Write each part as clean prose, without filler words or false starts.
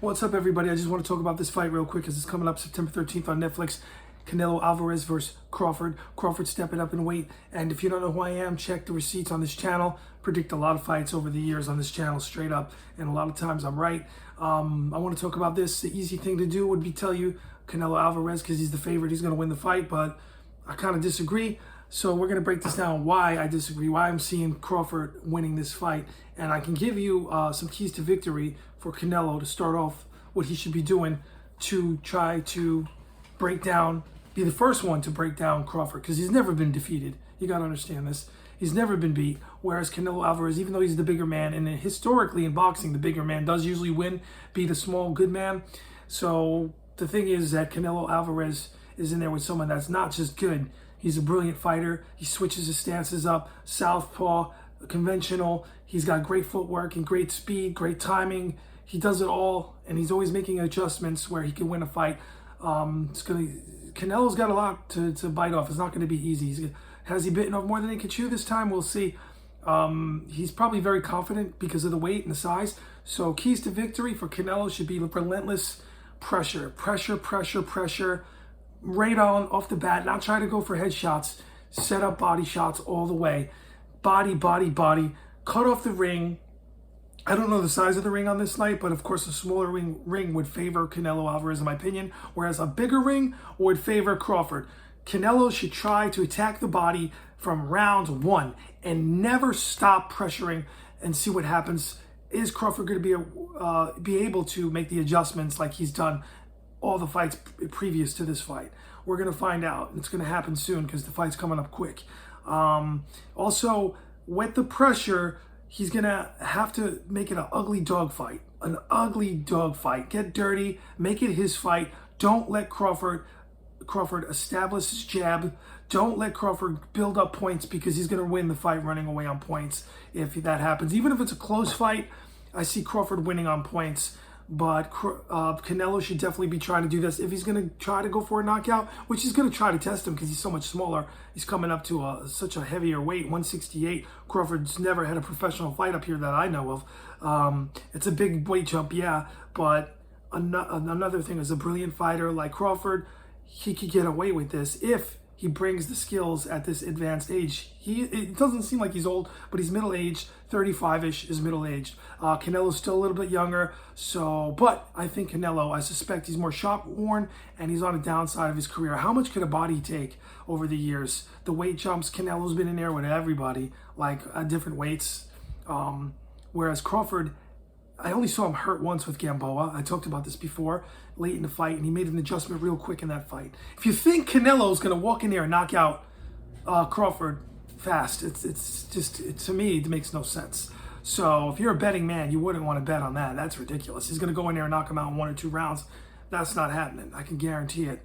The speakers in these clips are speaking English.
What's up, everybody? I just want to talk about this fight real quick because it's coming up September 13th on Netflix. Canelo Álvarez versus Crawford. Crawford stepping up in weight. And if you don't know who I am, check the receipts on this channel. Predict a lot of fights over the years on this channel straight up. And a lot of times I'm right. I want to talk about this. The easy thing to do would be tell you Canelo Álvarez because he's the favorite. He's going to win the fight. But I kind of disagree. So we're going to break this down, why I disagree, why I'm seeing Crawford winning this fight. And I can give you some keys to victory for Canelo to start off what he should be doing to try to break down, be the first one to break down Crawford, because he's never been defeated. You got to understand this. He's never been beat, whereas Canelo Álvarez, even though he's the bigger man, and historically in boxing, the bigger man does usually win, beat a small, good man. So the thing is that Canelo Álvarez is in there with someone that's not just good. He's a brilliant fighter. He switches his stances up, southpaw, conventional. He's got great footwork and great speed, great timing. He does it all, and he's always making adjustments where he can win a fight. Canelo's got a lot to bite off. It's not going to be easy. Has he bitten off more than he can chew this time? We'll see. He's probably very confident because of the weight and the size. So keys to victory for Canelo should be relentless pressure. Pressure. Right on off the bat, not try to go for headshots, set up body shots all the way. Body, cut off the ring. I don't know the size of the ring on this night, but of course a smaller ring would favor Canelo Álvarez in my opinion, whereas a bigger ring would favor Crawford. Canelo should try to attack the body from round one and never stop pressuring and see what happens. Is Crawford going to be able to make the adjustments like he's done all the fights previous to this fight? We're going to find out. It's going to happen soon because the fight's coming up quick. Also, with the pressure, he's going to have to make it an ugly dog fight. An ugly dog fight. Get dirty. Make it his fight. Don't let Crawford establish his jab. Don't let Crawford build up points because he's going to win the fight running away on points if that happens. Even if it's a close fight, I see Crawford winning on points. But Canelo should definitely be trying to do this. If he's going to try to go for a knockout, which he's going to try to test him because he's so much smaller. He's coming up to such a heavier weight, 168. Crawford's never had a professional fight up here that I know of. It's a big weight jump, yeah. But another thing is a brilliant fighter like Crawford, he could get away with this if he brings the skills at this advanced age. It doesn't seem like he's old, but he's middle-aged. 35-ish is middle-aged. Canelo's still a little bit younger, but I think Canelo, I suspect he's more shop-worn, and he's on the downside of his career. How much could a body take over the years? The weight jumps, Canelo's been in there with everybody, like at different weights. Whereas Crawford, I only saw him hurt once with Gamboa. I talked about this before, late in the fight, and he made an adjustment real quick in that fight. If you think Canelo's going to walk in there and knock out Crawford fast, it's just, to me, it makes no sense. So if you're a betting man, you wouldn't want to bet on that. That's ridiculous. He's going to go in there and knock him out in 1 or 2 rounds. That's not happening. I can guarantee it.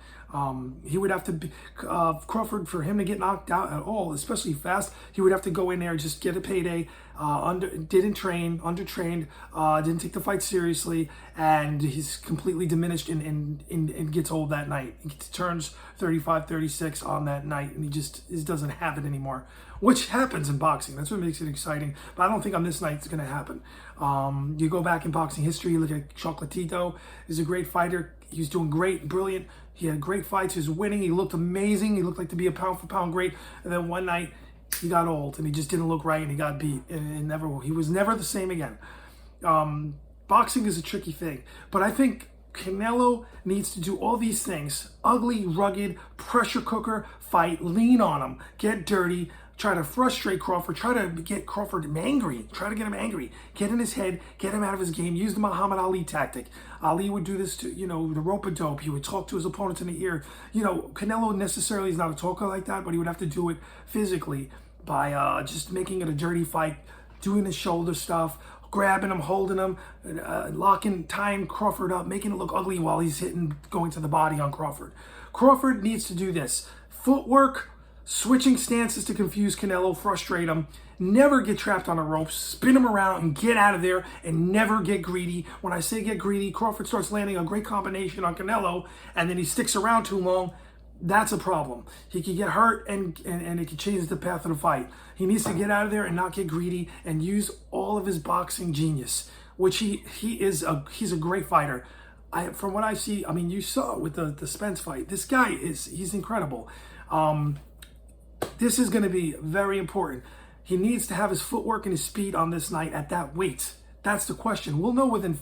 He would have to be, Crawford, for him to get knocked out at all, especially fast, he would have to go in there and just get a payday. Didn't train, undertrained, didn't take the fight seriously, and he's completely diminished and gets old that night. He turns 35, 36 on that night, and it doesn't have it anymore, which happens in boxing. That's what makes it exciting. But I don't think on this night it's going to happen. You go back in boxing history, you look at Chocolatito. He's a great fighter. He was doing great, brilliant. He had great fights. He was winning. He looked amazing. He looked like to be a pound-for-pound great. And then one night, he got old, and he just didn't look right, and he got beat. And he was never the same again. Boxing is a tricky thing. But I think Canelo needs to do all these things. Ugly, rugged, pressure cooker, fight, lean on him, get dirty, try to frustrate Crawford, try to get Crawford angry, try to get him angry, get in his head, get him out of his game, use the Muhammad Ali tactic. Ali would do this to, the rope-a-dope. He would talk to his opponents in the ear. Canelo necessarily is not a talker like that, but he would have to do it physically by just making it a dirty fight, doing his shoulder stuff, grabbing him, holding him, tying Crawford up, making it look ugly while he's going to the body on Crawford. Crawford needs to do this. Footwork, switching stances to confuse Canelo, frustrate him, never get trapped on a rope, spin him around and get out of there, and never get greedy. When I say get greedy, Crawford starts landing a great combination on Canelo, and then he sticks around too long. That's a problem. He could get hurt and it could change the path of the fight. He needs to get out of there and not get greedy and use all of his boxing genius. which he's a great fighter. From what I see, I mean, you saw with the Spence fight, this guy he's incredible. This is going to be very important. He needs to have his footwork and his speed on this night at that weight. That's the question. We'll know within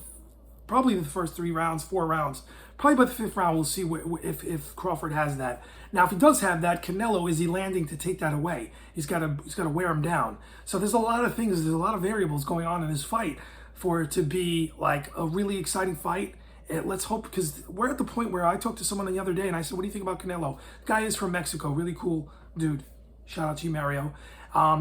probably the first 3 rounds, 4 rounds. Probably by the 5th round, we'll see if Crawford has that. Now, if he does have that, Canelo, is he landing to take that away? He's got to wear him down. So there's a lot of things, there's a lot of variables going on in this fight for it to be like a really exciting fight. And let's hope, because we're at the point where I talked to someone the other day and I said, what do you think about Canelo? The guy is from Mexico, really cool dude. Shout out to you, Mario.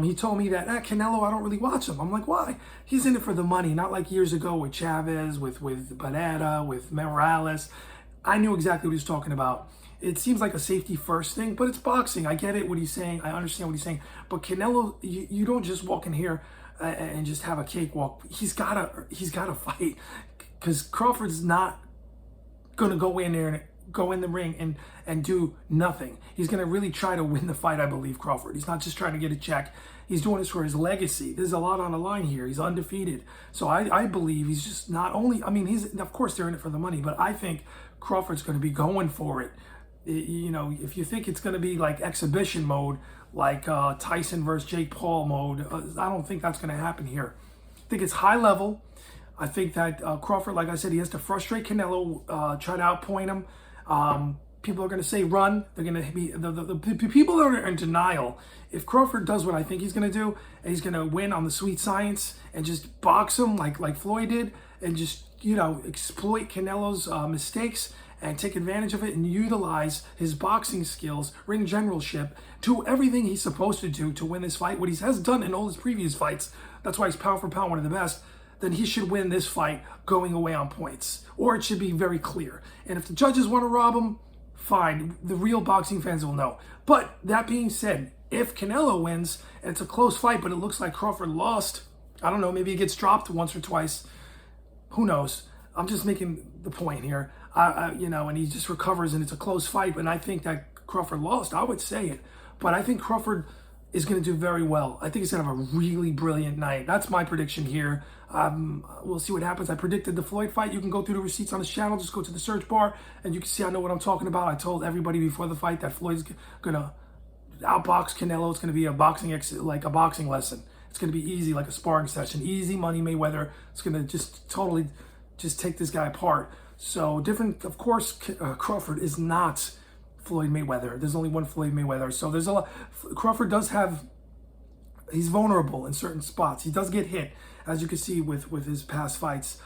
He told me that, Canelo, I don't really watch him. I'm like, why? He's in it for the money, not like years ago with Chavez, with Banana, with Morales. I knew exactly what he was talking about. It seems like a safety first thing, but it's boxing. I get it, what he's saying. I understand what he's saying. But Canelo, you don't just walk in here and just have a cakewalk. He's gotta fight, because Crawford's not gonna go in there and go in the ring and do nothing. He's going to really try to win the fight, I believe, Crawford. He's not just trying to get a check. He's doing this for his legacy. There's a lot on the line here. He's undefeated. So I believe he's just not only, I mean, of course they're in it for the money, but I think Crawford's going to be going for it. You know, if you think it's going to be like exhibition mode, like Tyson versus Jake Paul mode, I don't think that's going to happen here. I think it's high level. I think that Crawford, like I said, he has to frustrate Canelo, try to outpoint him. People are going to say run. They're going to be the people that are in denial. If Crawford does what I think he's going to do, and he's going to win on the sweet science and just box him like Floyd did, and just, you know, exploit Canelo's mistakes and take advantage of it and utilize his boxing skills, ring generalship, do everything he's supposed to do to win this fight, what he has done in all his previous fights. That's why he's pound for pound one of the best. Then he should win this fight going away on points. Or it should be very clear. And if the judges want to rob him, fine. The real boxing fans will know. But that being said, if Canelo wins, and it's a close fight, but it looks like Crawford lost, I don't know, maybe he gets dropped once or twice. Who knows? I'm just making the point here. You know, and he just recovers and it's a close fight, and I think that Crawford lost. I would say it. But I think Crawford is going to do very well. I think he's going to have a really brilliant night. That's my prediction here. We'll see what happens. I predicted the Floyd fight. You can go through the receipts on this channel. Just go to the search bar and you can see I know what I'm talking about. I told everybody before the fight that Floyd's going to outbox Canelo. It's going to be a boxing lesson. It's going to be easy, like a sparring session. Easy money Mayweather. It's going to just totally just take this guy apart. So different, of course, Crawford is not Floyd Mayweather. There's only one Floyd Mayweather. So there's a lot. Crawford does have, he's vulnerable in certain spots. He does get hit, as you can see with his past fights.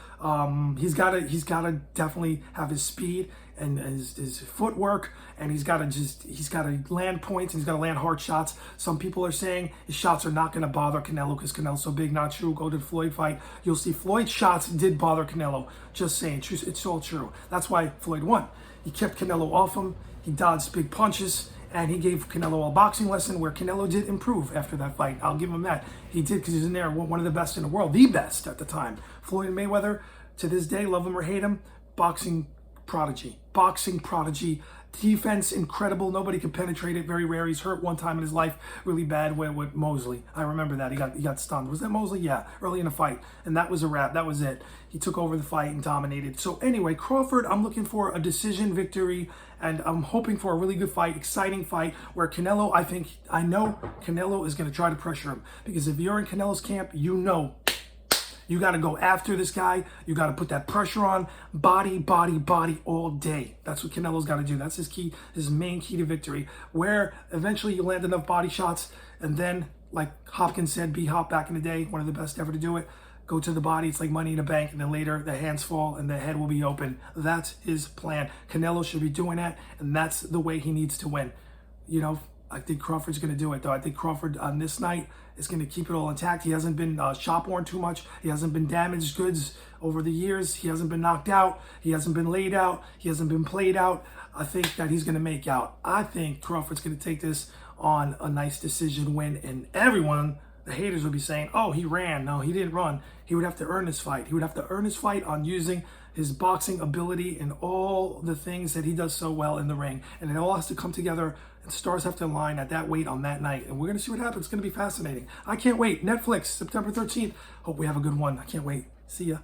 He's got to definitely have his speed and his footwork, and he's got to land points, and he's got to land hard shots. Some people are saying his shots are not going to bother Canelo because Canelo's so big. Not true. Go to the Floyd fight. You'll see Floyd's shots did bother Canelo. Just saying. It's all true. That's why Floyd won. He kept Canelo off him. He dodged big punches, and he gave Canelo a boxing lesson where Canelo did improve after that fight. I'll give him that. He did, because he's in there, one of the best in the world, the best at the time. Floyd Mayweather, to this day, love him or hate him, boxing prodigy. Boxing prodigy. Defense, incredible. Nobody could penetrate it. Very rare. He's hurt one time in his life really bad with Mosley. I remember that. He got stunned. Was that Mosley? Yeah, early in the fight. And that was a wrap. That was it. He took over the fight and dominated. So anyway, Crawford, I'm looking for a decision victory, and I'm hoping for a really good fight, exciting fight, where Canelo, I know Canelo is going to try to pressure him. Because if you're in Canelo's camp, you know you got to go after this guy. You got to put that pressure on. Body, body, body all day. That's what Canelo's got to do. That's his key, his main key to victory. Where eventually you land enough body shots, and then, like Hopkins said, B-Hop back in the day, one of the best ever to do it, go to the body. It's like Money in the Bank, and then later the hands fall and the head will be open. That's his plan. Canelo should be doing that, and that's the way he needs to win. You know, I think Crawford's going to do it, though. I think Crawford on this night is going to keep it all intact. He hasn't been shop-worn too much. He hasn't been damaged goods over the years. He hasn't been knocked out. He hasn't been laid out. He hasn't been played out. I think that he's going to make out. I think Crawford's going to take this on a nice decision win, and everyone, the haters, will be saying, oh, he ran. No, he didn't run. He would have to earn this fight. He would have to earn his fight on using his boxing ability and all the things that he does so well in the ring. And it all has to come together, and stars have to align at that weight on that night. And we're going to see what happens. It's going to be fascinating. I can't wait. Netflix, September 13th. Hope we have a good one. I can't wait. See ya.